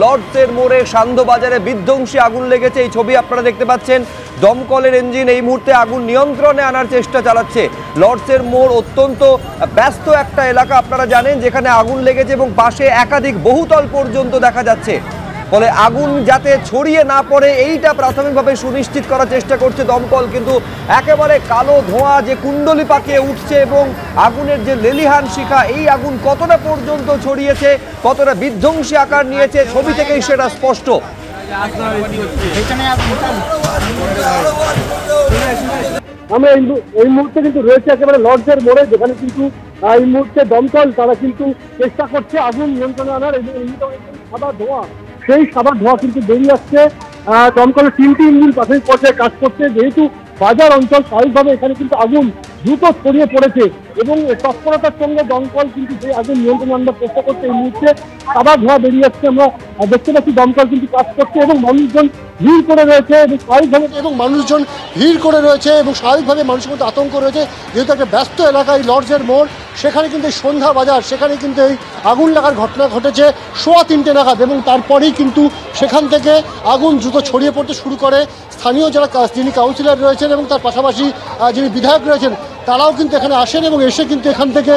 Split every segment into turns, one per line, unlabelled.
লর্ডসের মোড়ে সান্ধ্যবাজারে বিধ্বংসী আগুন লেগেছে। এই ছবি আপনারা দেখতে পাচ্ছেন। দমকলের ইঞ্জিন এই মুহূর্তে আগুন নিয়ন্ত্রণে আনার চেষ্টা চালাচ্ছে। লর্ডসের মোড় অত্যন্ত ব্যস্ত একটা এলাকা, আপনারা জানেন, যেখানে আগুন লেগেছে এবং পাশে একাধিক বহুতল পর্যন্ত দেখা যাচ্ছে। ফলে আগুন যাতে ছড়িয়ে না পড়ে এইটা প্রাথমিকভাবে সুনিশ্চিত করার চেষ্টা করছে দমকল, কিন্তু একেবারে কালো ধোঁয়া যে কুণ্ডলি পাকিয়ে উঠছে এবং আগুনের যে লেলিহান শিখা, এই আগুন কতটা পর্যন্ত ছড়িয়েছে, কতটা বিধ্বংসী আকার নিয়েছে, ছবি থেকেই সেটা স্পষ্ট।
আমরা এই মুহূর্তে কিন্তু রয়েছে একেবারে লর্ডসের মোড়ে, যেখানে কিন্তু এই মুহূর্তে দমকল তারা কিন্তু চেষ্টা করছে আগুন নিয়ন্ত্রণে আনার। এবং সাদা ধোঁয়া, সেই সাদা ধোঁয়া কিন্তু বেরিয়ে আসছে। দমকলের 3টি ইঞ্জিন প্রাথমিক পর্যায়ে কাজ করছে। যেহেতু বাজার অঞ্চল, স্বাভাবিকভাবে এখানে কিন্তু আগুন দ্রুত ছড়িয়ে পড়েছে এবং তৎপরতার সঙ্গে দমকল কিন্তু সেই আগুন নিয়ন্ত্রণে আনবার চেষ্টা করছে। এই মুহূর্তে সাদা ধোঁয়া বেরিয়ে আসছে, আমরা দেখতে পাচ্ছি দমকল কিন্তু কাজ করছে এবং মানুষজন ভিড় করে রয়েছে এবং স্বাভাবিকভাবে মানুষের মধ্যে আতঙ্ক রয়েছে। যেহেতু একটা ব্যস্ত এলাকায় লর্ডসের মোড়, সেখানে কিন্তু এই সন্ধ্যা বাজার, সেখানে কিন্তু এই আগুন লাগার ঘটনা ঘটেছে 3:15 নাগাদ এবং তারপরেই কিন্তু সেখান থেকে আগুন দ্রুত ছড়িয়ে পড়তে শুরু করে। স্থানীয় যিনি কাউন্সিলর রয়েছেন এবং তার পাশাপাশি যিনি বিধায়ক রয়েছেন, তারাও কিন্তু এখানে আসেন এবং এসে কিন্তু এখান থেকে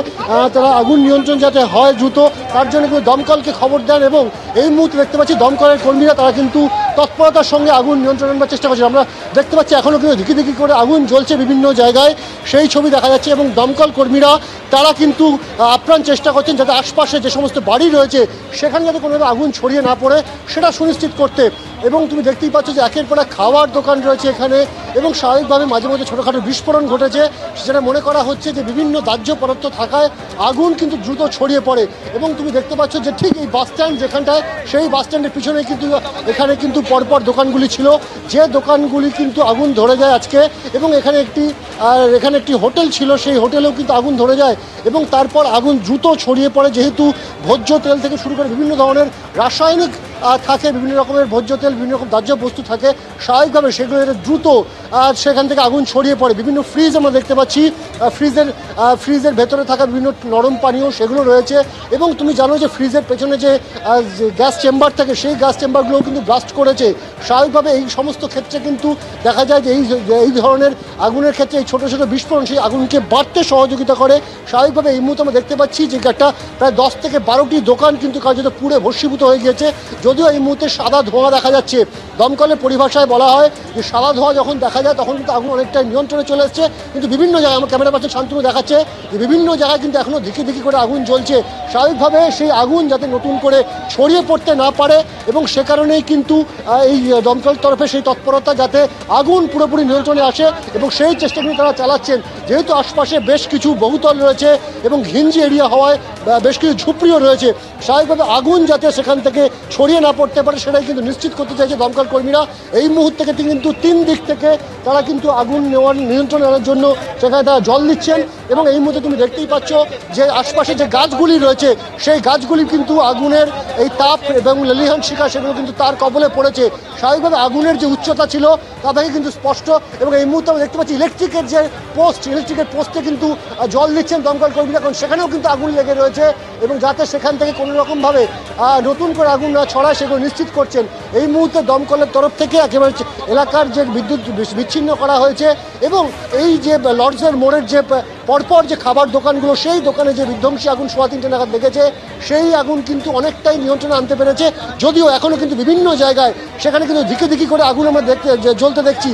তারা আগুন নিয়ন্ত্রণ যাতে হয় দ্রুত, তার জন্য কিন্তু দমকলকে খবর দেন। এবং এই মুহূর্তে দেখতে পাচ্ছি দমকলের কর্মীরা তারা কিন্তু তৎপরতার সঙ্গে আগুন নিয়ন্ত্রণ আনবার চেষ্টা করছে। আমরা দেখতে পাচ্ছি এখনও কিন্তু ধিকি করে আগুন জ্বলছে বিভিন্ন জায়গায়, সেই ছবি দেখা যাচ্ছে। এবং দমকল কর্মীরা তারা কিন্তু আপ্রাণ চেষ্টা করছেন যাতে আশপাশে যে সমস্ত বাড়ি রয়েছে সেখানে যাতে কোনোভাবে আগুন ছড়িয়ে না পড়ে সেটা সুনিশ্চিত করতে। এবং তুমি দেখতেই পাচ্ছ যে একের পর এক খাওয়ার দোকান রয়েছে এখানে এবং স্বাভাবিকভাবে মাঝে মধ্যে ছোটোখাটো বিস্ফোরণ ঘটেছে, সেটা মনে করা হচ্ছে যে বিভিন্ন দাহ্য পদার্থ থাকায় আগুন কিন্তু দ্রুত ছড়িয়ে পড়ে। এবং তুমি দেখতে পাচ্ছ যে ঠিক এই বাস স্ট্যান্ড যেখানটায়, সেই বাস স্ট্যান্ডের পিছনে কিন্তু এখানে কিন্তু পরপর দোকানগুলি ছিল, যে দোকানগুলি কিন্তু আগুন ধরে যায় আজকে। এবং এখানে একটি হোটেল ছিল, সেই হোটেলেও কিন্তু আগুন ধরে যায় এবং তারপর আগুন দ্রুত ছড়িয়ে পড়ে। যেহেতু ভোজ্য তেল থেকে শুরু করে বিভিন্ন ধরনের রাসায়নিক থাকে, বিভিন্ন রকমের ভোজ্য তেল, বিভিন্ন রকম দাহ্য বস্তু থাকে, স্বাভাবিকভাবে সেগুলো দ্রুত সেখান থেকে আগুন ছড়িয়ে পড়ে। বিভিন্ন ফ্রিজ আমরা দেখতে পাচ্ছি, ফ্রিজের ভেতরে থাকা বিভিন্ন নরম পানীয় সেগুলো রয়েছে। এবং তুমি জানো যে ফ্রিজের পেছনে যে গ্যাস চেম্বার থাকে, সেই গ্যাস চেম্বারগুলোও কিন্তু ব্লাস্ট করেছে। স্বাভাবিকভাবে এই সমস্ত ক্ষেত্রে কিন্তু দেখা যায় যে এই ধরনের আগুনের ক্ষেত্রে এই ছোটো ছোটো বিস্ফোরণ সেই আগুনকে বাড়তে সহযোগিতা করে। স্বাভাবিকভাবে এই মুহূর্তে আমরা দেখতে পাচ্ছি যে একটা প্রায় 10 থেকে 12টি দোকান কিন্তু কার্যত পুড়ে ভস্মীভূত হয়ে গিয়েছে। যদিও এই মুহূর্তে সাদা ধোঁয়া দেখা যাচ্ছে, দমকলের পরিভাষায় বলা হয় যে সাদা ধোঁয়া যখন দেখা যায় তখন কিন্তু আগুন অনেকটাই নিয়ন্ত্রণে চলে এসছে। কিন্তু বিভিন্ন জায়গায়, আমার ক্যামেরা পার্সন শান্তনু দেখাচ্ছে যে বিভিন্ন জায়গায় কিন্তু এখনও ধিকি করে আগুন জ্বলছে। স্বাভাবিকভাবে সেই আগুন যাতে নতুন করে ছড়িয়ে পড়তে না পারে এবং সে কারণেই কিন্তু এই দমকল তরফে সেই তৎপরতা যাতে আগুন পুরোপুরি নিয়ন্ত্রণে আসে এবং সেই চেষ্টা কিন্তু তারা চালাচ্ছেন। যেহেতু আশপাশে বেশ কিছু বহুতল রয়েছে এবং ঘিঞ্জি এরিয়া হওয়ায় বেশ কিছু ঝুপড়িও রয়েছে, স্বাভাবিকভাবে আগুন যাতে সেখান থেকে ছড়িয়ে না পড়তে পারে সেটাই কিন্তু নিশ্চিত করতে চাইছে দমকল কর্মীরা। এই মুহূর্তে কিন্তু 3 দিক থেকে তারা কিন্তু আগুন নিয়ন্ত্রণ আনার জন্য সেখানে তারা জল দিচ্ছেন। এবং এই মুহূর্তে তুমি দেখতেই পাচ্ছ যে আশপাশে যে গাছগুলি রয়েছে, সেই গাছগুলি কিন্তু আগুনের এই তাপ এবং লেলিহান শিখা সেগুলো কিন্তু তার কবলে পড়েছে। স্বাভাবিকভাবে আগুনের যে উচ্চতা ছিল তা থেকে কিন্তু স্পষ্ট। এবং এই মুহূর্তে আমরা দেখতে পাচ্ছি ইলেকট্রিকের পোস্টে কিন্তু জল দিচ্ছেন দমকল কর্মীরা, কারণ সেখানেও কিন্তু আগুন লেগে রয়েছে এবং যাতে সেখান থেকে কোনো রকমভাবে নতুন করে আগুন না ছড়ায় সেগুলো নিশ্চিত করছেন। এই মুহূর্তে দমকলের তরফ থেকে একেবারে এলাকার যে বিদ্যুৎ বিচ্ছিন্ন করা হয়েছে এবং এই যে লর্ডসের মোড়ের যে পরপর যে খাবার দোকানগুলো, সেই দোকানে যে বিধ্বংসী আগুন 3:15 নাগাদ লেগেছে, সেই আগুন কিন্তু অনেকটাই নিয়ন্ত্রণে আনতে পেরেছে। যদিও এখনও কিন্তু বিভিন্ন জায়গায় সেখানে কিন্তু ধিকি করে আগুন আমরা জ্বলতে দেখছি।